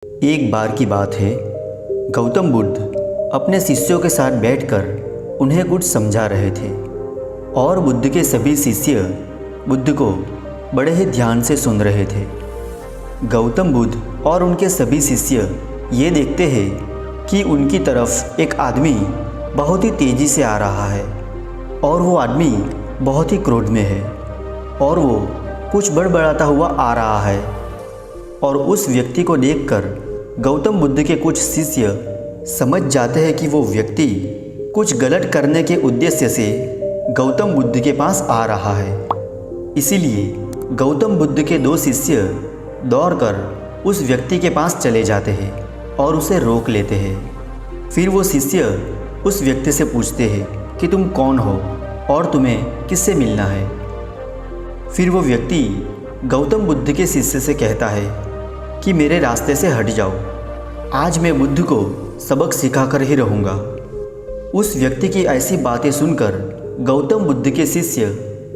एक बार की बात है, गौतम बुद्ध अपने शिष्यों के साथ बैठकर उन्हें कुछ समझा रहे थे और बुद्ध के सभी शिष्य बुद्ध को बड़े ही ध्यान से सुन रहे थे। गौतम बुद्ध और उनके सभी शिष्य ये देखते हैं कि उनकी तरफ एक आदमी बहुत ही तेज़ी से आ रहा है और वो आदमी बहुत ही क्रोध में है और वो कुछ बड़बड़ाता हुआ आ रहा है। और उस व्यक्ति को देखकर गौतम बुद्ध के कुछ शिष्य समझ जाते हैं कि वो व्यक्ति कुछ गलत करने के उद्देश्य से गौतम बुद्ध के पास आ रहा है। इसीलिए गौतम बुद्ध के दो शिष्य दौड़कर उस व्यक्ति के पास चले जाते हैं और उसे रोक लेते हैं। फिर वो शिष्य उस व्यक्ति से पूछते हैं कि तुम कौन हो और तुम्हें किससे मिलना है। फिर वो व्यक्ति गौतम बुद्ध के शिष्य से कहता है कि मेरे रास्ते से हट जाओ, आज मैं बुद्ध को सबक सिखाकर ही रहूँगा। उस व्यक्ति की ऐसी बातें सुनकर गौतम बुद्ध के शिष्य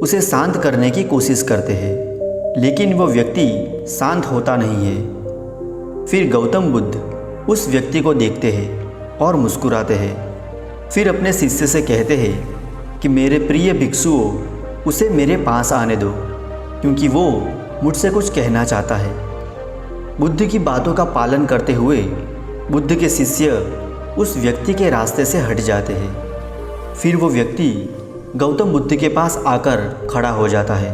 उसे शांत करने की कोशिश करते हैं, लेकिन वो व्यक्ति शांत होता नहीं है। फिर गौतम बुद्ध उस व्यक्ति को देखते हैं और मुस्कुराते हैं। फिर अपने शिष्य से कहते हैं कि मेरे प्रिय भिक्षुओं, उसे मेरे पास आने दो, क्योंकि वो मुझसे कुछ कहना चाहता है। बुद्ध की बातों का पालन करते हुए बुद्ध के शिष्य उस व्यक्ति के रास्ते से हट जाते हैं। फिर वो व्यक्ति गौतम बुद्ध के पास आकर खड़ा हो जाता है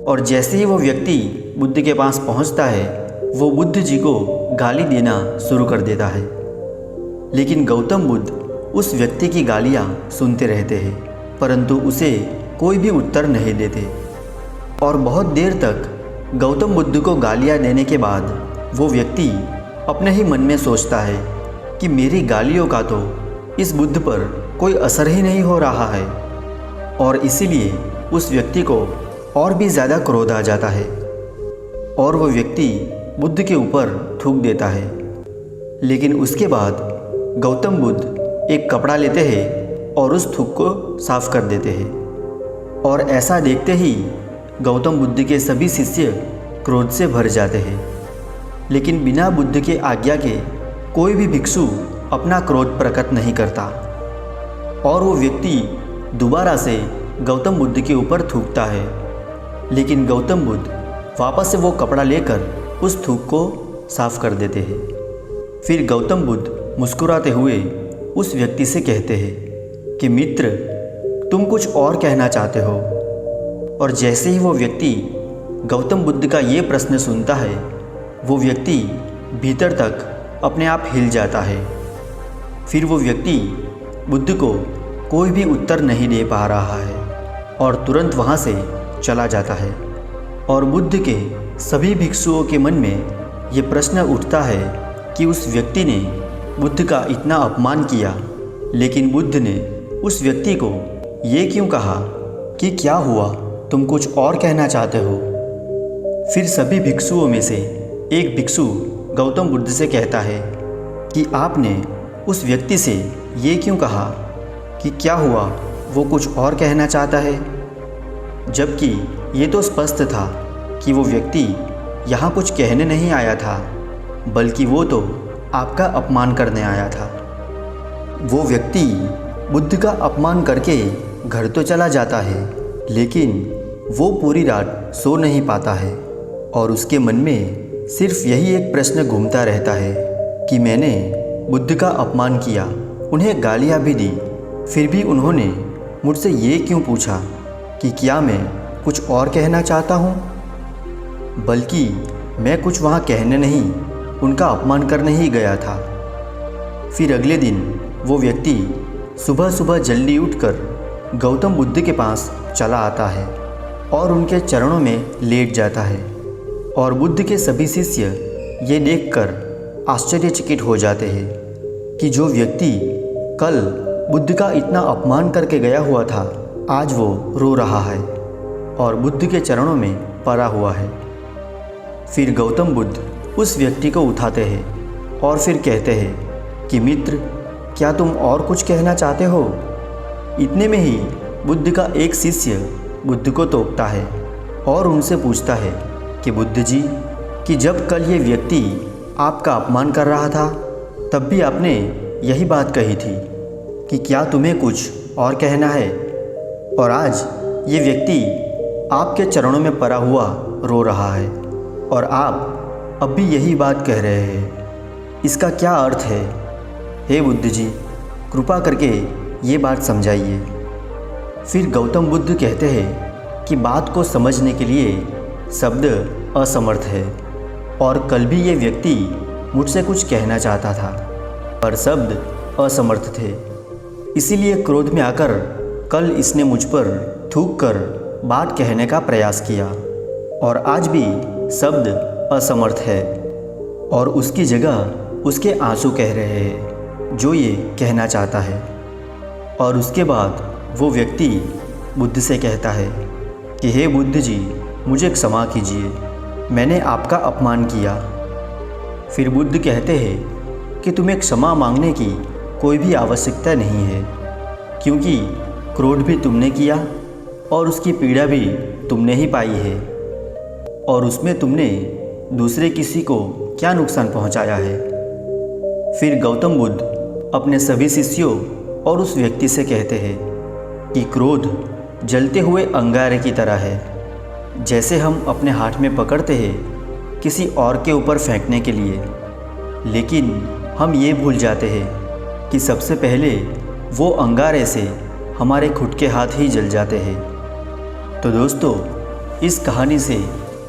और जैसे ही वो व्यक्ति बुद्ध के पास पहुंचता है, वो बुद्ध जी को गाली देना शुरू कर देता है। लेकिन गौतम बुद्ध उस व्यक्ति की गालियाँ सुनते रहते हैं, परंतु उसे कोई भी उत्तर नहीं देते। और बहुत देर तक गौतम बुद्ध को गालियाँ देने के बाद वो व्यक्ति अपने ही मन में सोचता है कि मेरी गालियों का तो इस बुद्ध पर कोई असर ही नहीं हो रहा है, और इसीलिए उस व्यक्ति को और भी ज़्यादा क्रोध आ जाता है और वो व्यक्ति बुद्ध के ऊपर थूक देता है। लेकिन उसके बाद गौतम बुद्ध एक कपड़ा लेते हैं और उस थूक को साफ कर देते हैं। और ऐसा देखते ही गौतम बुद्ध के सभी शिष्य क्रोध से भर जाते हैं। लेकिन बिना बुद्ध के आज्ञा के कोई भी भिक्षु अपना क्रोध प्रकट नहीं करता और वो व्यक्ति दोबारा से गौतम बुद्ध के ऊपर थूकता है। लेकिन गौतम बुद्ध वापस से वो कपड़ा लेकर उस थूक को साफ कर देते हैं। फिर गौतम बुद्ध मुस्कुराते हुए उस व्यक्ति से कहते हैं कि मित्र, तुम कुछ और कहना चाहते हो। और जैसे ही वो व्यक्ति गौतम बुद्ध का ये प्रश्न सुनता है, वो व्यक्ति भीतर तक अपने आप हिल जाता है। फिर वो व्यक्ति बुद्ध को कोई भी उत्तर नहीं दे पा रहा है और तुरंत वहाँ से चला जाता है। और बुद्ध के सभी भिक्षुओं के मन में ये प्रश्न उठता है कि उस व्यक्ति ने बुद्ध का इतना अपमान किया, लेकिन बुद्ध ने उस व्यक्ति को ये क्यों कहा कि क्या हुआ, तुम कुछ और कहना चाहते हो। फिर सभी भिक्षुओं में से एक भिक्षु गौतम बुद्ध से कहता है कि आपने उस व्यक्ति से ये क्यों कहा कि क्या हुआ, वो कुछ और कहना चाहता है, जबकि ये तो स्पष्ट था कि वो व्यक्ति यहाँ कुछ कहने नहीं आया था, बल्कि वो तो आपका अपमान करने आया था। वो व्यक्ति बुद्ध का अपमान करके घर तो चला जाता है, लेकिन वो पूरी रात सो नहीं पाता है और उसके मन में सिर्फ यही एक प्रश्न घूमता रहता है कि मैंने बुद्ध का अपमान किया, उन्हें गालियाँ भी दी, फिर भी उन्होंने मुझसे ये क्यों पूछा कि क्या मैं कुछ और कहना चाहता हूँ, बल्कि मैं कुछ वहाँ कहने नहीं, उनका अपमान करने ही गया था। फिर अगले दिन वो व्यक्ति सुबह सुबह जल्दी उठकर गौतम बुद्ध के पास चला आता है और उनके चरणों में लेट जाता है। और बुद्ध के सभी शिष्य ये देखकर आश्चर्यचकित हो जाते हैं कि जो व्यक्ति कल बुद्ध का इतना अपमान करके गया हुआ था, आज वो रो रहा है और बुद्ध के चरणों में पड़ा हुआ है। फिर गौतम बुद्ध उस व्यक्ति को उठाते हैं और फिर कहते हैं कि मित्र, क्या तुम और कुछ कहना चाहते हो। इतने में ही बुद्ध का एक शिष्य बुद्ध को टोकता है और उनसे पूछता है कि बुद्ध जी, कि जब कल ये व्यक्ति आपका अपमान कर रहा था तब भी आपने यही बात कही थी कि क्या तुम्हें कुछ और कहना है, और आज ये व्यक्ति आपके चरणों में पड़ा हुआ रो रहा है और आप अब भी यही बात कह रहे हैं। इसका क्या अर्थ है? हे बुद्ध जी, कृपा करके ये बात समझाइए। फिर गौतम बुद्ध कहते हैं कि बात को समझने के लिए शब्द असमर्थ है, और कल भी ये व्यक्ति मुझसे कुछ कहना चाहता था पर शब्द असमर्थ थे। इसीलिए क्रोध में आकर कल इसने मुझ पर थूक कर बात कहने का प्रयास किया, और आज भी शब्द असमर्थ है और उसकी जगह उसके आंसू कह रहे हैं जो ये कहना चाहता है। और उसके बाद वो व्यक्ति बुद्ध से कहता है कि हे बुद्ध जी, मुझे क्षमा कीजिए, मैंने आपका अपमान किया। फिर बुद्ध कहते हैं कि तुम्हें क्षमा मांगने की कोई भी आवश्यकता नहीं है, क्योंकि क्रोध भी तुमने किया और उसकी पीड़ा भी तुमने ही पाई है, और उसमें तुमने दूसरे किसी को क्या नुकसान पहुंचाया है। फिर गौतम बुद्ध अपने सभी शिष्यों और उस व्यक्ति से कहते हैं कि क्रोध जलते हुए अंगारे की तरह है, जैसे हम अपने हाथ में पकड़ते हैं किसी और के ऊपर फेंकने के लिए, लेकिन हम ये भूल जाते हैं कि सबसे पहले वो अंगारे से हमारे खुद के हाथ ही जल जाते हैं। तो दोस्तों, इस कहानी से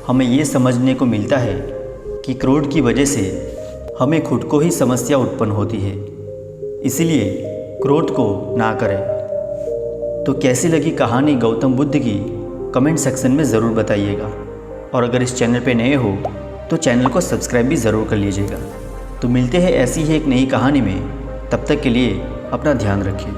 हमें ये समझने को मिलता है कि क्रोध की वजह से हमें खुद को ही समस्या उत्पन्न होती है, इसलिए क्रोध को ना करें। तो कैसी लगी कहानी गौतम बुद्ध की, कमेंट सेक्शन में ज़रूर बताइएगा, और अगर इस चैनल पे नए हो तो चैनल को सब्सक्राइब भी ज़रूर कर लीजिएगा। तो मिलते हैं ऐसी ही एक नई कहानी में, तब तक के लिए अपना ध्यान रखिए।